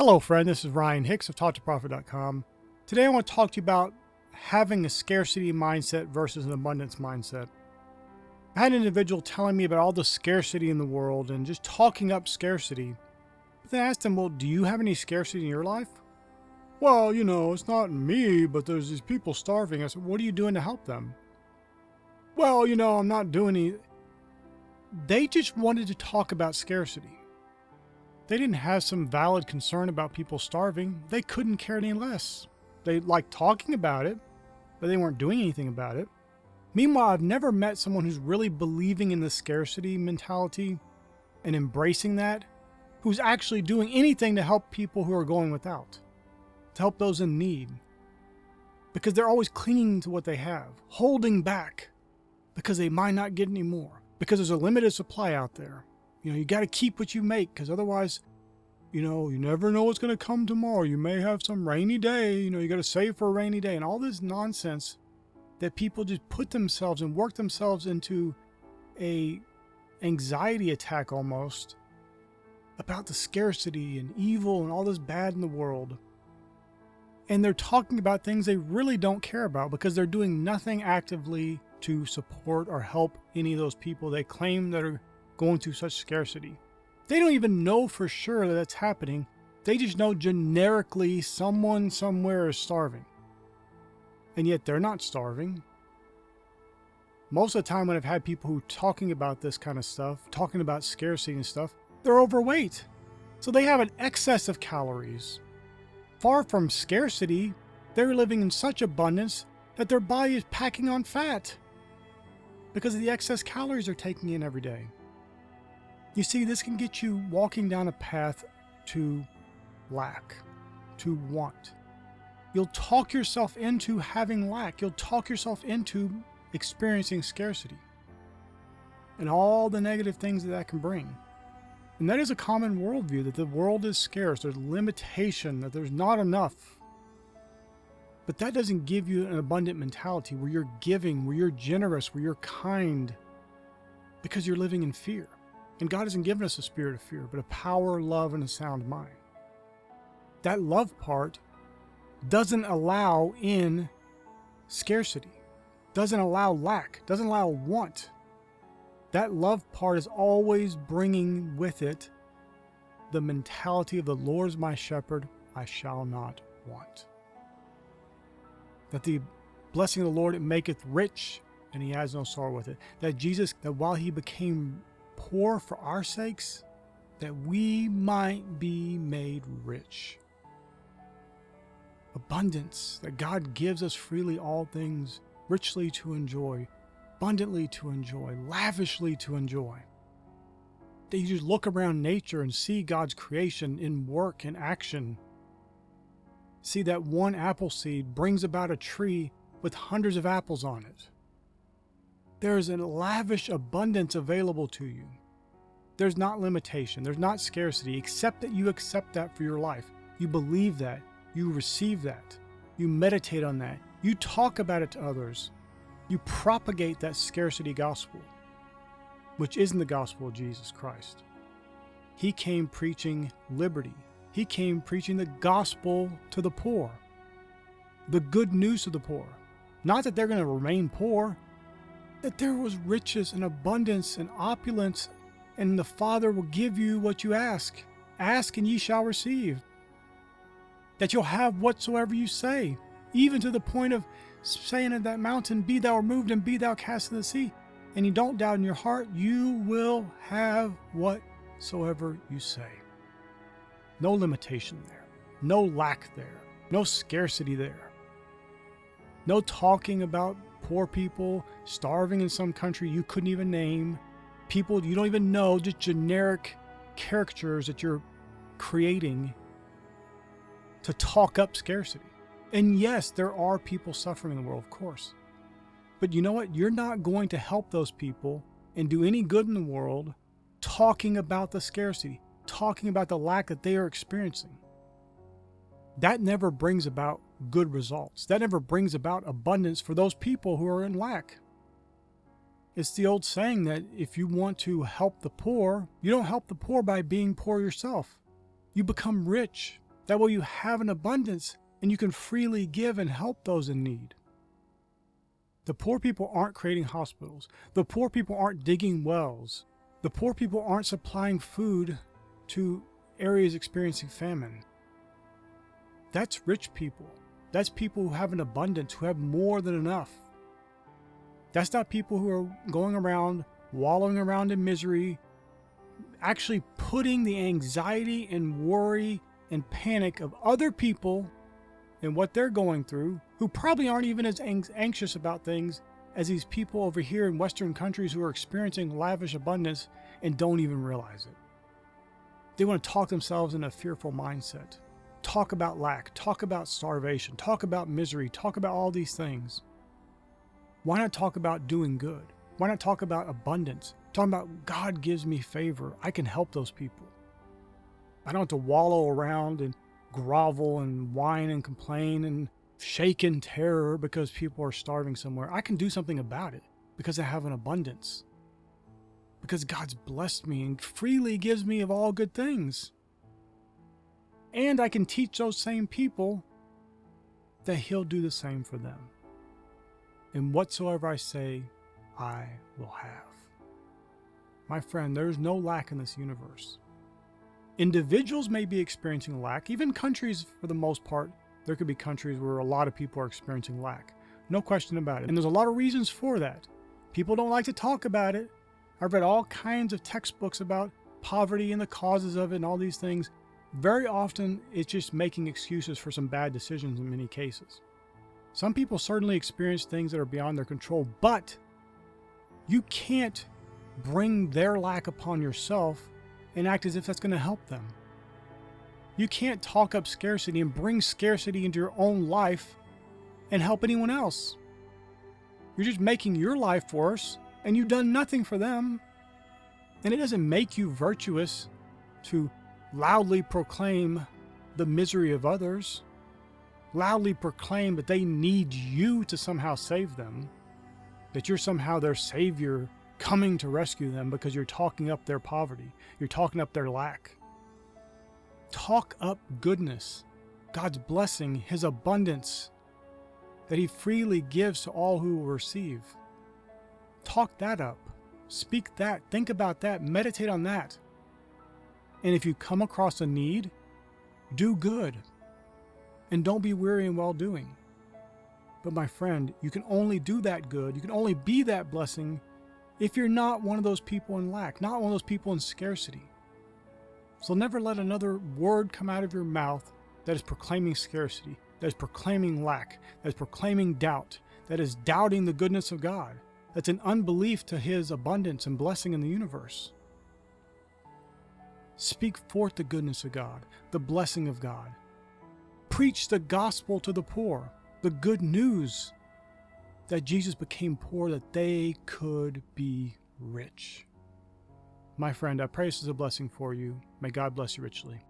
Hello friend, this is Ryan Hicks of TalkToProfit.com. Today I want to talk to you about having a scarcity mindset versus an abundance mindset. I had an individual telling me about all the scarcity in the world and just talking up scarcity. But then I asked him, well, do you have any scarcity in your life? Well, it's not me, but there's these people starving. I said, what are you doing to help them? Well, I'm not doing any. They just wanted to talk about scarcity. They didn't have some valid concern about people starving. They couldn't care any less. They liked talking about it, but they weren't doing anything about it. Meanwhile, I've never met someone who's really believing in the scarcity mentality and embracing that, who's actually doing anything to help people who are going without, to help those in need. Because they're always clinging to what they have, holding back because they might not get any more, because there's a limited supply out there. You got to keep what you make, because otherwise, you never know what's going to come tomorrow. You may have some rainy day, you got to save for a rainy day, and all this nonsense that people just put themselves and work themselves into a anxiety attack almost about the scarcity and evil and all this bad in the world. And they're talking about things they really don't care about because they're doing nothing actively to support or help any of those people they claim that are going through such scarcity. They don't even know for sure that that's happening. They just know generically someone somewhere is starving. And yet they're not starving. Most of the time when I've had people who are talking about this kind of stuff, talking about scarcity and stuff, they're overweight. So they have an excess of calories. Far from scarcity, they're living in such abundance that their body is packing on fat because of the excess calories they're taking in every day. You see, this can get you walking down a path to lack, to want. You'll talk yourself into having lack. You'll talk yourself into experiencing scarcity and all the negative things that can bring. And that is a common worldview, that the world is scarce, there's limitation, that there's not enough. But that doesn't give you an abundant mentality where you're giving, where you're generous, where you're kind, because you're living in fear. And God hasn't given us a spirit of fear, but a power, love, and a sound mind. That love part doesn't allow in scarcity, doesn't allow lack, doesn't allow want. That love part is always bringing with it the mentality of the Lord is my shepherd, I shall not want. That the blessing of the Lord, it maketh rich, and he has no sorrow with it. That Jesus, that while he became poor for our sakes, that we might be made rich. Abundance, that God gives us freely all things, richly to enjoy, abundantly to enjoy, lavishly to enjoy. That you just look around nature and see God's creation in work and action. See that one apple seed brings about a tree with hundreds of apples on it. There is a lavish abundance available to you. There's not limitation. There's not scarcity, except that you accept that for your life. You believe that. You receive that. You meditate on that. You talk about it to others. You propagate that scarcity gospel, which isn't the gospel of Jesus Christ. He came preaching liberty. He came preaching the gospel to the poor, the good news to the poor. Not that they're going to remain poor, that there was riches and abundance and opulence, and the Father will give you what you ask. Ask and ye shall receive. That you'll have whatsoever you say, even to the point of saying of that mountain, be thou removed and be thou cast in the sea. And you don't doubt in your heart, you will have whatsoever you say. No limitation there. No lack there. No scarcity there. No talking about poor people starving in some country you couldn't even name, people you don't even know, just generic caricatures that you're creating to talk up scarcity. And yes, there are people suffering in the world, of course. But you know what? You're not going to help those people and do any good in the world talking about the scarcity, talking about the lack that they are experiencing. That never brings about good results. That never brings about abundance for those people who are in lack. It's the old saying that if you want to help the poor, you don't help the poor by being poor yourself. You become rich That way you have an abundance and you can freely give and help those in need. The poor people aren't creating hospitals. The poor people aren't digging wells. The poor people aren't supplying food to areas experiencing famine. That's rich people. That's people who have an abundance, who have more than enough. That's not people who are going around, wallowing around in misery, actually putting the anxiety and worry and panic of other people and what they're going through, who probably aren't even as anxious about things as these people over here in Western countries who are experiencing lavish abundance and don't even realize it. They want to talk themselves in a fearful mindset. Talk about lack, talk about starvation, talk about misery, talk about all these things. Why not talk about doing good? Why not talk about abundance? Talking about God gives me favor. I can help those people. I don't have to wallow around and grovel and whine and complain and shake in terror because people are starving somewhere. I can do something about it because I have an abundance. Because God's blessed me and freely gives me of all good things. And I can teach those same people that He'll do the same for them. And whatsoever I say, I will have. My friend, there is no lack in this universe. Individuals may be experiencing lack. Even countries, for the most part, there could be countries where a lot of people are experiencing lack. No question about it. And there's a lot of reasons for that. People don't like to talk about it. I've read all kinds of textbooks about poverty and the causes of it and all these things. Very often, it's just making excuses for some bad decisions in many cases. Some people certainly experience things that are beyond their control, but you can't bring their lack upon yourself and act as if that's going to help them. You can't talk up scarcity and bring scarcity into your own life and help anyone else. You're just making your life worse, and you've done nothing for them. And it doesn't make you virtuous to loudly proclaim the misery of others, loudly proclaim that they need you to somehow save them, that you're somehow their savior coming to rescue them because you're talking up their poverty, you're talking up their lack. Talk up goodness, God's blessing, His abundance that He freely gives to all who will receive. Talk that up, speak that, think about that, meditate on that. And if you come across a need, do good. And don't be weary in well-doing. But my friend, you can only do that good, you can only be that blessing if you're not one of those people in lack, not one of those people in scarcity. So never let another word come out of your mouth that is proclaiming scarcity, that is proclaiming lack, that is proclaiming doubt, that is doubting the goodness of God, that's an unbelief to His abundance and blessing in the universe. Speak forth the goodness of God, the blessing of God. Preach the gospel to the poor, the good news that Jesus became poor that they could be rich. My friend, I pray this is a blessing for you. May God bless you richly.